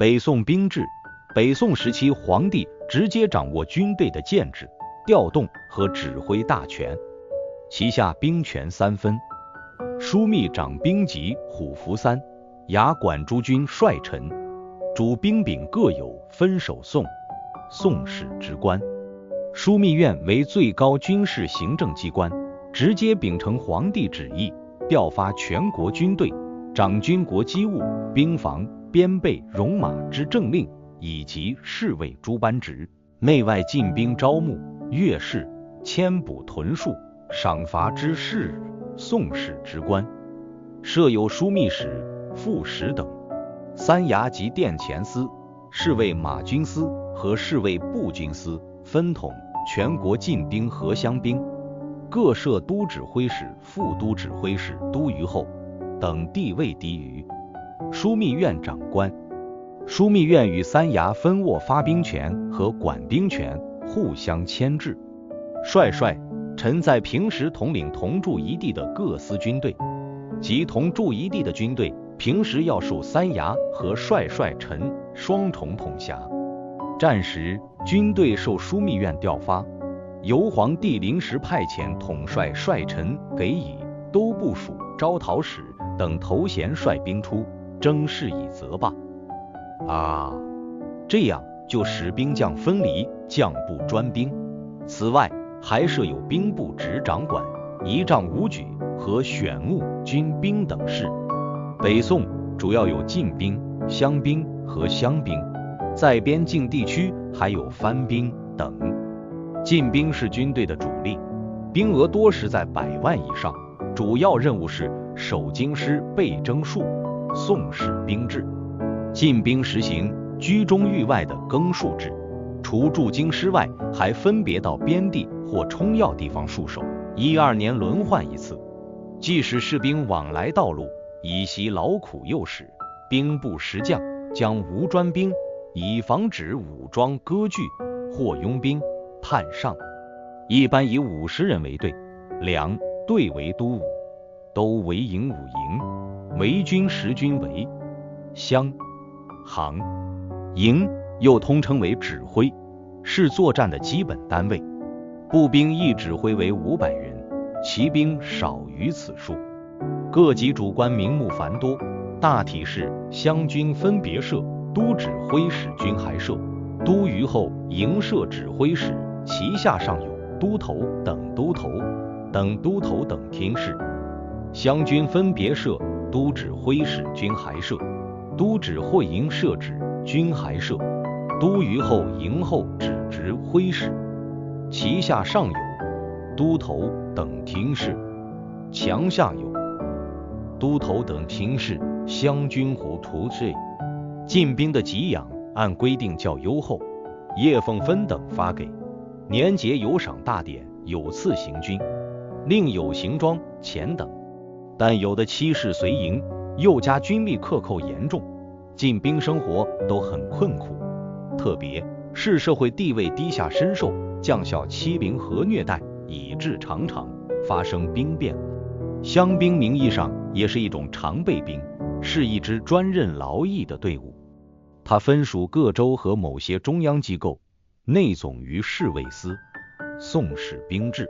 北宋兵制，北宋时期皇帝直接掌握军队的建制、调动和指挥大权，旗下兵权三分，枢密掌兵级虎符三，衙管诸军帅臣，主兵柄各有分守送、送使之官。枢密院为最高军事行政机关，直接秉承皇帝旨意，调发全国军队，掌军国机务、兵防、编备、戎马之政令，以及侍卫诸班职，内外进兵招募、阅士、迁补屯戍、赏罚之事，送使之官，设有枢密使、副使等。三衙及殿前司、侍卫马军司和侍卫步军司分统全国进兵和乡兵，各设都指挥使、副都指挥使、都虞候等地位低于枢密院长官。枢密院与三衙分握发兵权和管兵权，互相牵制。帅臣在平时统领同驻一地的各司军队，即同驻一地的军队平时要受三衙和帅臣双重统辖。战时军队受枢密院调发，由皇帝临时派遣统帅帅臣给以都部署、招讨使等头衔率兵出，征事以责罢。这样就使兵将分离，将部专兵。此外还设有兵部直掌管仪仗武举和选务军兵等事。北宋主要有禁兵、乡兵和乡兵，在边境地区还有番兵等。禁兵是军队的主力，兵额多时在100万以上，主要任务是守京师、备征戍、送使兵制。禁兵实行居中域外的更戍制，除驻京师外，还分别到边地或冲要地方戍守，1、2年轮换一次，即使士兵往来道路，以息劳苦诱使。兵部实将将无专兵，以防止武装割据或拥兵叛上。一般以50人为队，两队为都伍，都为营5营，为军10军为乡、行。营又通称为指挥，是作战的基本单位。步兵一指挥为500人，骑兵少于此数。各级主官名目繁多，大体是乡军分别设都指挥使军还设、都虞候营设指挥使，旗下尚有都头等都头等厅事。乡军分别设都指挥使军还设、都指挥营设指军还设、都虞候营后指挥使，旗下上有都头等厅事，墙下有都头等厅事。乡军胡图税。进兵的给养按规定较优厚，叶俸分等发给，年节有赏大典，有赐行军，另有行装、钱等。但有的期事随营，又加军力克扣严重，进兵生活都很困苦，特别是社会地位低下深受将校欺凌和虐待，以致常常发生兵变。乡兵名义上也是一种常备兵，是一支专任劳役的队伍，它分属各州和某些中央机构，内总于侍卫司。宋使兵制，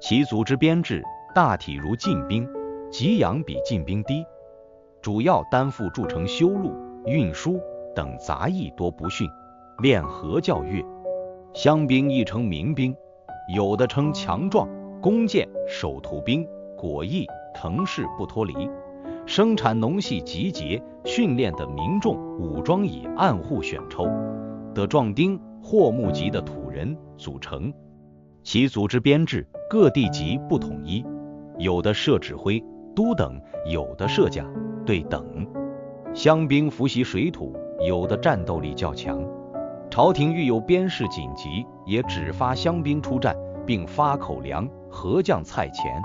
其组织编制大体如禁兵，给养比禁兵低，主要担负筑城、修路、运输等杂役多不逊，练和教乐。乡兵亦称民兵，有的称强壮、弓箭、守土兵、果毅、城市不脱离，生产农系集结训练的民众，武装以暗户选抽的壮丁或募集的土人组成。其组织编制各地级不统一，有的设指挥、都等，有的设甲、队等。乡兵伏袭水土，有的战斗力较强。朝廷遇有边事紧急，也只发乡兵出战，并发口粮、和酱菜钱。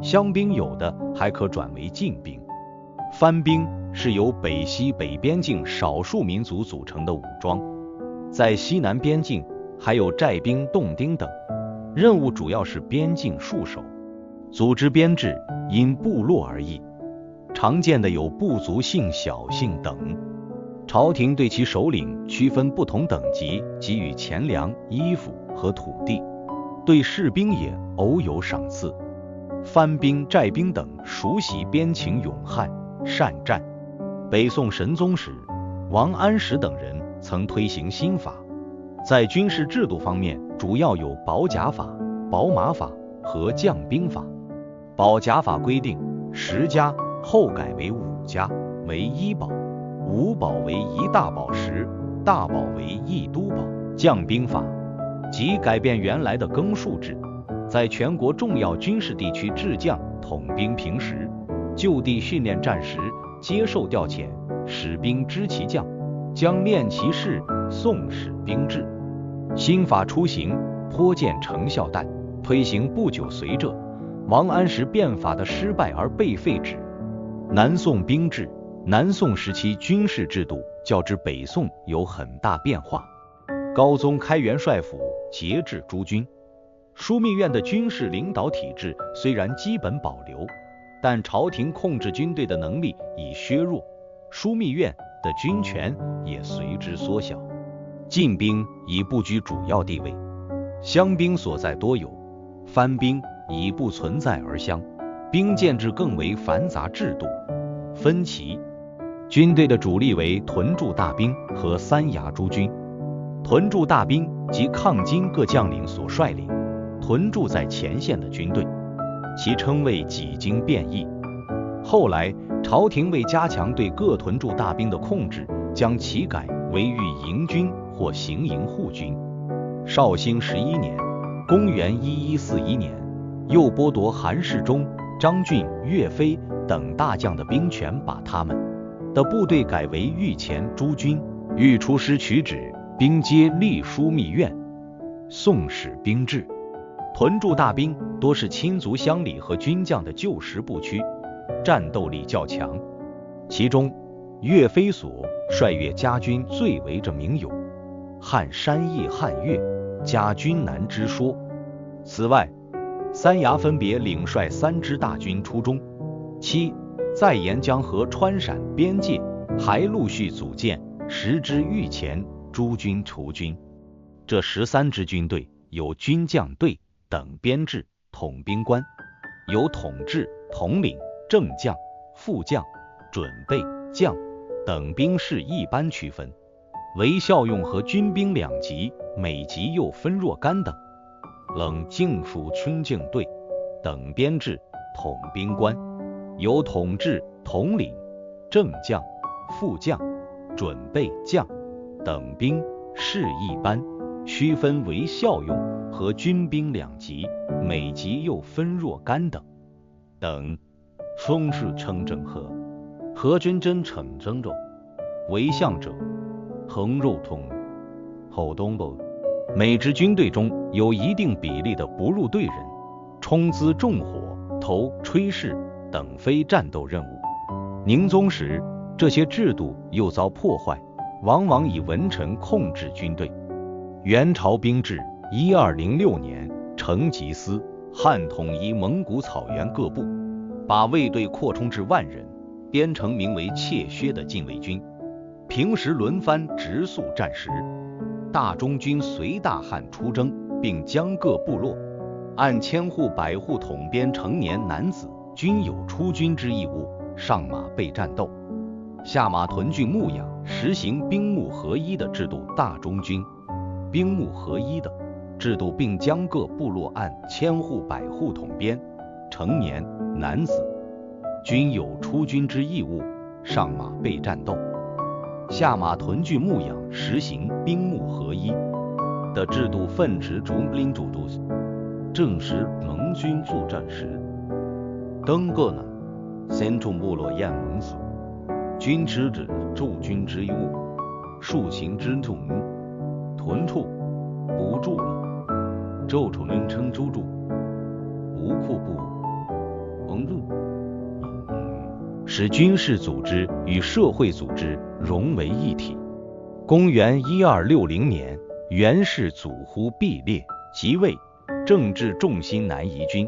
乡兵有的还可转为禁兵。番兵是由北西北边境少数民族组成的武装，在西南边境还有寨兵、洞丁等，任务主要是边境戍守。组织编制因部落而异，常见的有部族姓、小姓等。朝廷对其首领区分不同等级，给予钱粮、衣服和土地，对士兵也偶有赏赐。藩兵、寨兵等熟习边情勇悍，善战。北宋神宗时，王安石等人曾推行新法，在军事制度方面主要有保甲法、保马法和将兵法。保甲法规定10家，后改为5家，为1保，5保为1大保10，大保为1都保。将兵法即改变原来的更数制，在全国重要军事地区置将统兵平时，就地训练战时接受调遣，使兵知其将，将练其事，宋使兵制。新法出行，颇见成效，但推行不久，随着王安石变法的失败而被废止。南宋兵制，南宋时期军事制度较之北宋有很大变化。高宗开元帅府，节制诸军。枢密院的军事领导体制虽然基本保留，但朝廷控制军队的能力已削弱，枢密院的军权也随之缩小。禁兵已不居主要地位，乡兵所在多有，藩兵已不存在而乡，兵建制更为繁杂，制度分歧。军队的主力为屯驻大兵和三衙诸军。屯驻大兵即抗金各将领所率领，屯驻在前线的军队，其称谓几经变异。后来朝廷为加强对各屯驻大兵的控制，将其改为御营军或行营护军。绍兴11年，公元1141年，又剥夺韩世忠、张俊、岳飞等大将的兵权，把他们的部队改为御前诸军，欲出师取旨，兵皆立枢密院。宋使兵制，屯驻大兵多是亲族乡里和军将的旧时部区，战斗力较强。其中岳飞所率岳家军最为着名有汉山义、汉岳、家军南之说。此外，三衙分别领率3支大军出中。7在沿江和川陕边界还陆续组建10支御前诸军除军。这13支军队有军将队等编制，统兵官有统制、统领、正将、副将、准备将等兵士一般区分，为效用和军兵2级，每级又分若干等。冷静属春敬队等编制，统兵官有统制、统领、正将、副将、准备将等兵士一般，区分为效用和军兵2级，每级又分若干等。松氏称正和，和军真逞征肉，为相者横肉通后东部。每支军队中有一定比例的不入队人，冲资重火、投炊事等非战斗任务。宁宗时，这些制度又遭破坏，往往以文臣控制军队。元朝兵制1206年，成吉思汗统一蒙古草原各部，把卫队扩充至10000人，编成名为怯薛的禁卫军，平时轮番直宿战时。大中军随大汉出征，并将各部落按1000户100户统编成年男子，均有出军之义务，上马备战斗。下马屯郡牧养，实行兵牧合一的制度。大中军兵牧合一的制度，并将各部落按1000户100户统编成年男子，均有出军之义务，上马备战斗。下马屯郡牧养，实行兵牧合一的制度，奋持主兵主度，正时盟军作战时，登各南先处部落雁文死，军之指驻军之义务，数行之重屯处不住了，昼处人称诸住，无库部入，使军事组织与社会组织融为一体。公元1260年，元世祖忽必烈即位，政治重心南移军，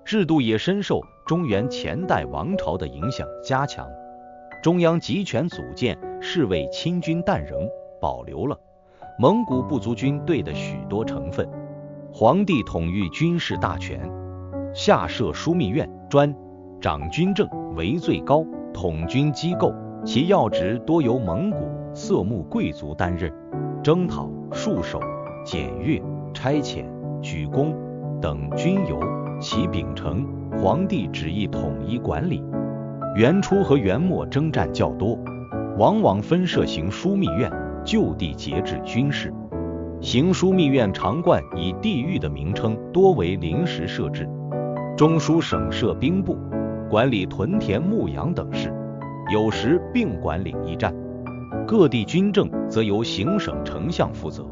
制度也深受中原前代王朝的影响加强。中央集权组建侍卫亲军但仍保留了蒙古部族军队的许多成分。皇帝统御军事大权，下设枢密院，专掌军政，为最高统军机构，其要职多由蒙古色目贵族担任，征讨、戍守、检阅、差遣、举功等均由其秉承皇帝旨意统一管理。元初和元末征战较多，往往分设行枢密院，就地节制军事。行枢密院常惯以地域的名称，多为临时设置。中书省设兵部，管理屯田牧羊等事，有时并管领一战。各地军政则由行省丞相负责，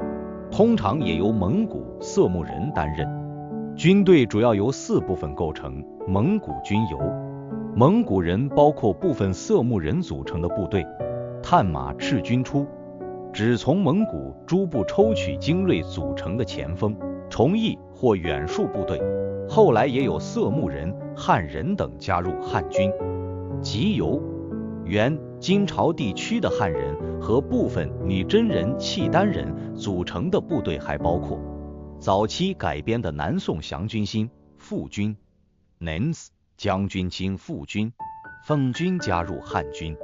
通常也由蒙古色目人担任。军队主要由4部分构成：蒙古军由蒙古人包括部分色目人组成的部队，探马赤军出，指从蒙古诸部抽取精锐组成的前锋、崇义或远戍部队，后来也有色目人、汉人等加入汉军。即由原金朝地区的汉人和部分女真人、契丹人组成的部队，还包括早期改编的南宋降军新副军、Nens 将军亲副军、奉军加入汉军。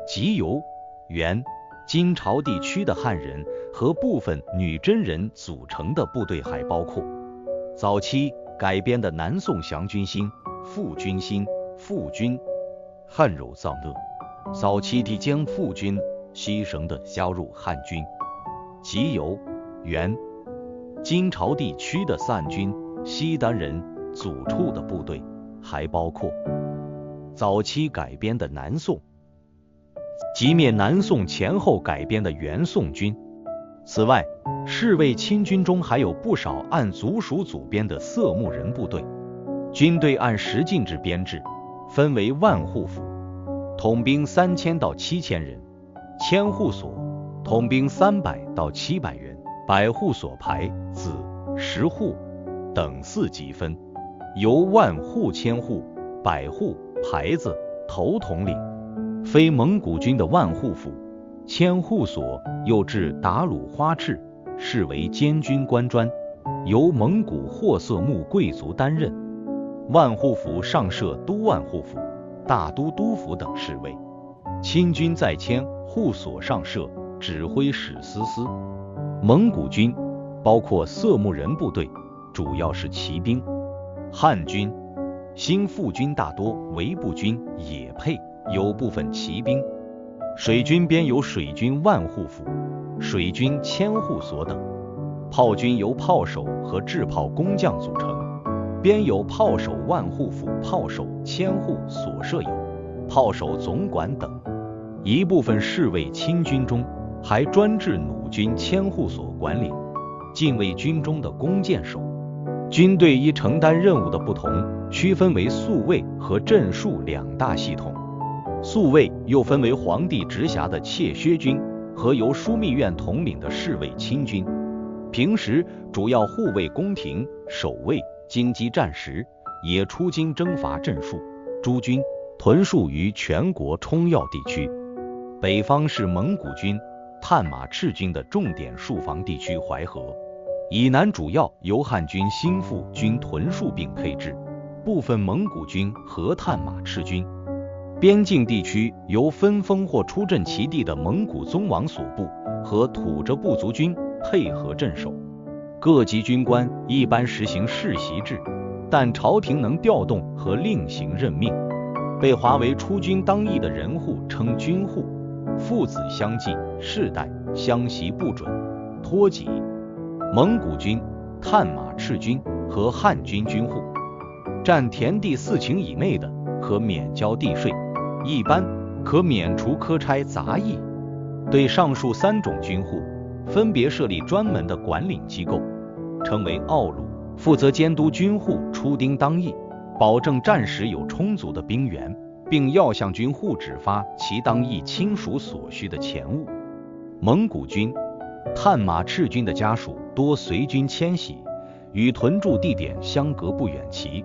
即由原金朝地区的汉人和部分女真人组成的部队，还包括早期改编的南宋降军新副军新副军、汉柔藏勒早期地将副军牺牲的加入汉军。即由原金朝地区的散军、西丹人组处的部队，还包括早期改编的南宋即灭南宋前后改编的元宋军。此外，侍卫亲军中还有不少按族属组编的色目人部队。军队按十进制编制，分为万户府，统兵3000到7000人；千户所，统兵300到700人；百户所排、子、十户等4级分，由万户、千户、百户、牌子、头统领。非蒙古军的万户府、千户所又置达鲁花赤，视为监军官专，由蒙古或色目贵族担任。万户府上设都万户府、大都督府等侍卫。亲军在千户所上设指挥使司司。蒙古军包括色目人部队，主要是骑兵。汉军新副军大多为步军，也配有部分骑兵。水军编有水军万户府、水军千户所等。炮军由炮手和制炮工匠组成，编有炮手万户府、炮手千户所设有炮手总管等。一部分侍卫亲军中还专制弩军千户所管理。禁卫军中的弓箭手。军队依承担任务的不同，区分为宿卫和镇戍2大系统。宿卫又分为皇帝直辖的窃薛军和由枢密院统领的侍卫亲军。平时主要护卫宫廷、守卫经济战时，也出京征伐镇戍。诸军屯戍于全国冲要地区。北方是蒙古军、探马赤军的重点戍防地区淮河，以南主要由汉军新副军屯戍并配置，部分蒙古军和探马赤军。边境地区由分封或出镇其地的蒙古宗王所部和土着部族军配合镇守。各级军官一般实行世袭制，但朝廷能调动和另行任命。被划为出军当役的人户称军户，父子相继，世代相袭不准，脱籍。蒙古军、探马赤军和汉军军户，占田地4顷以内的，可免交地税，一般可免除科差杂役。对上述3种军户，分别设立专门的管领机构，称为奥鲁，负责监督军户出丁当役，保证战时有充足的兵源，并要向军户指发其当役亲属所需的钱物。蒙古军、探马赤军的家属多随军迁徙，与屯驻地点相隔不远。其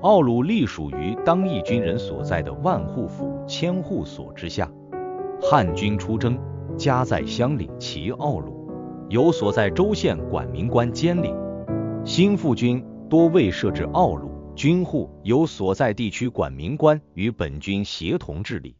奥鲁隶属于当役军人所在的万户府、千户所之下。汉军出征，家在乡领其奥鲁，有所在州县管民官监领。新附军多未设置奥鲁，军户有所在地区管民官与本军协同治理。